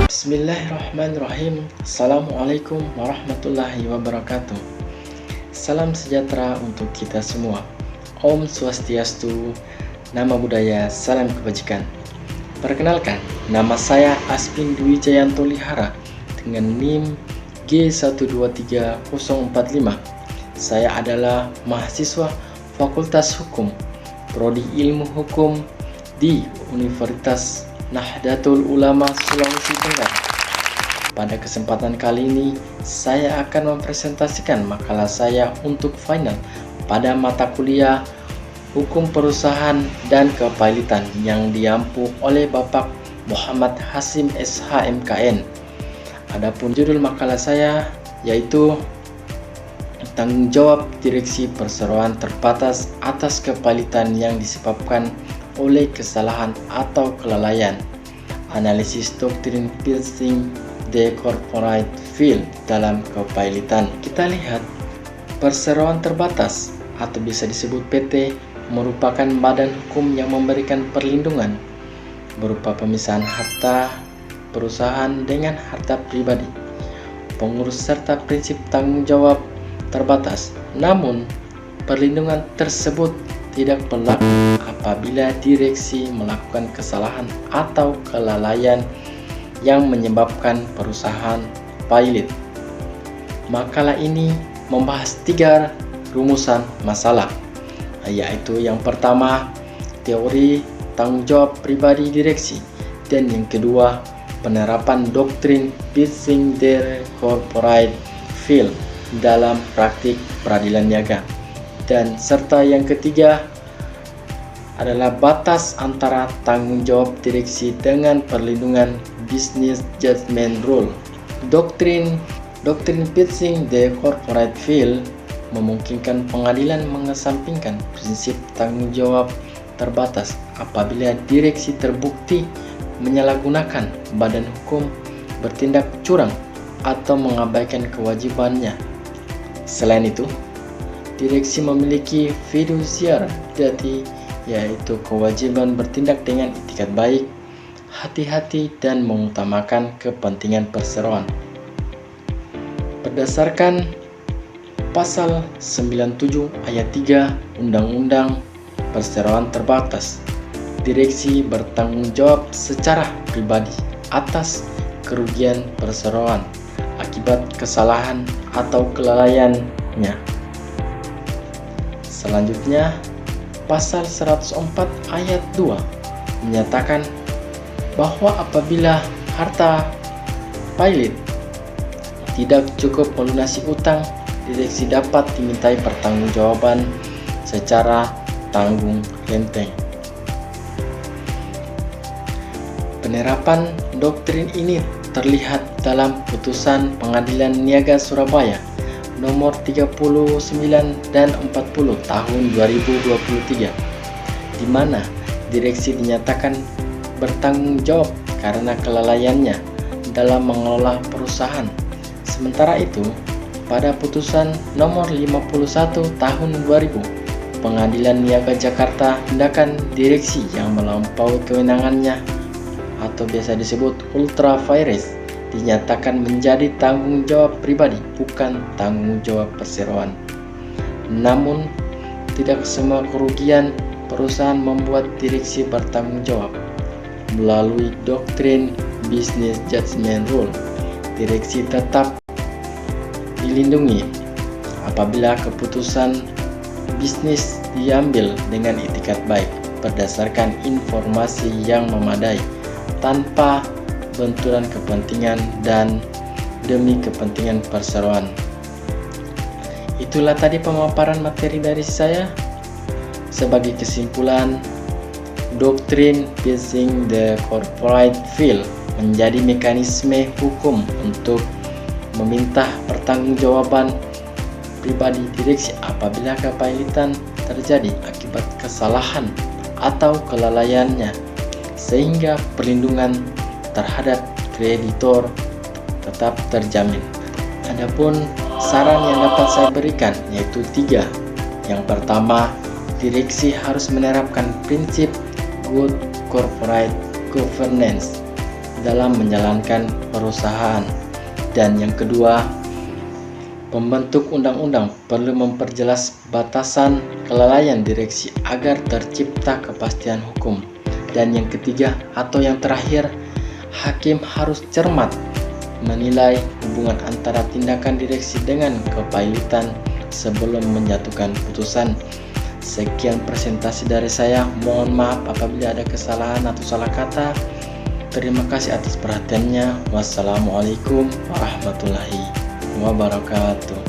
Bismillahirrahmanirrahim. Assalamualaikum warahmatullahi wabarakatuh. Salam sejahtera untuk kita semua. Om Swastiastu, nama budaya, salam kebajikan. Perkenalkan, nama saya Aspin Dwi Jayanto Lihara dengan NIM G123045. Saya adalah mahasiswa Fakultas Hukum, Prodi Ilmu Hukum di Universitas Nahdlatul Ulama Sulawesi Tenggara. Pada kesempatan kali ini, saya akan mempresentasikan makalah saya untuk final pada mata kuliah Hukum Perusahaan dan Kepailitan yang diampu oleh Bapak Muhammad Hasim SH MKN. Adapun judul makalah saya yaitu Tanggung Jawab Direksi Perseroan Terbatas atas kepailitan yang disebabkan oleh kesalahan atau kelalaian. Analisis doktrin Pilsing the Corporate Field dalam kepailitan. Kita lihat, perseroan terbatas atau bisa disebut PT merupakan badan hukum yang memberikan perlindungan berupa pemisahan harta perusahaan dengan harta pribadi, pengurus serta prinsip tanggung jawab terbatas. Namun, perlindungan tersebut tidak berlaku apabila direksi melakukan kesalahan atau kelalaian yang menyebabkan perusahaan pailit. Makalah ini membahas 3 rumusan masalah, yaitu yang pertama, teori tanggung jawab pribadi direksi, dan yang kedua, penerapan doktrin Pilsing the Corporate Field dalam praktik peradilan niaga, dan serta yang ketiga adalah batas antara tanggung jawab direksi dengan perlindungan Business Judgment Rule. Doktrin Pilsing the Corporate Field memungkinkan pengadilan mengesampingkan prinsip tanggung jawab terbatas apabila direksi terbukti menyalahgunakan badan hukum, bertindak curang, atau mengabaikan kewajibannya. Selain itu, direksi memiliki fiduciary duty, yaitu kewajiban bertindak dengan itikat baik, hati-hati, dan mengutamakan kepentingan perseroan. Berdasarkan Pasal 97 Ayat 3 Undang-Undang Perseroan Terbatas, direksi bertanggung jawab secara pribadi atas kerugian perseroan akibat kesalahan atau kelalaiannya. Selanjutnya, Pasal 104 Ayat 2 menyatakan bahwa apabila harta pailit tidak cukup melunasi utang, direksi dapat dimintai pertanggungjawaban secara tanggung renteng. Penerapan doktrin ini terlihat dalam putusan Pengadilan Niaga Surabaya nomor 39 dan 40 tahun 2023, di mana direksi dinyatakan bertanggung jawab karena kelalaiannya dalam mengelola perusahaan. Sementara itu, pada putusan nomor 51 tahun 2000, Pengadilan Niaga Jakarta, tindakan direksi yang melampaui kewenangannya atau biasa disebut ultra vires dinyatakan menjadi tanggung jawab pribadi, bukan tanggung jawab perseroan. Namun, tidak semua kerugian perusahaan membuat direksi bertanggung jawab. Melalui doktrin Business Judgment Rule, direksi tetap dilindungi apabila keputusan bisnis diambil dengan itikat baik berdasarkan informasi yang memadai, tanpa benturan kepentingan dan demi kepentingan perseroan. Itulah tadi pemaparan materi dari saya. Sebagai kesimpulan, doktrin Pilsing the Corporate Field menjadi mekanisme hukum untuk meminta pertanggungjawaban pribadi direksi apabila kepailitan terjadi akibat kesalahan atau kelalaiannya, sehingga perlindungan terhadap kreditor tetap terjamin. Adapun saran yang dapat saya berikan yaitu 3. Yang pertama, direksi harus menerapkan prinsip good corporate governance dalam menjalankan perusahaan. Dan yang kedua, pembentuk undang-undang perlu memperjelas batasan kelalaian direksi agar tercipta kepastian hukum. Dan yang ketiga atau yang terakhir, hakim harus cermat menilai hubungan antara tindakan direksi dengan kepailitan sebelum menjatuhkan putusan. Sekian presentasi dari saya. Mohon maaf apabila ada kesalahan atau salah kata. Terima kasih atas perhatiannya. Wassalamualaikum warahmatullahi wabarakatuh.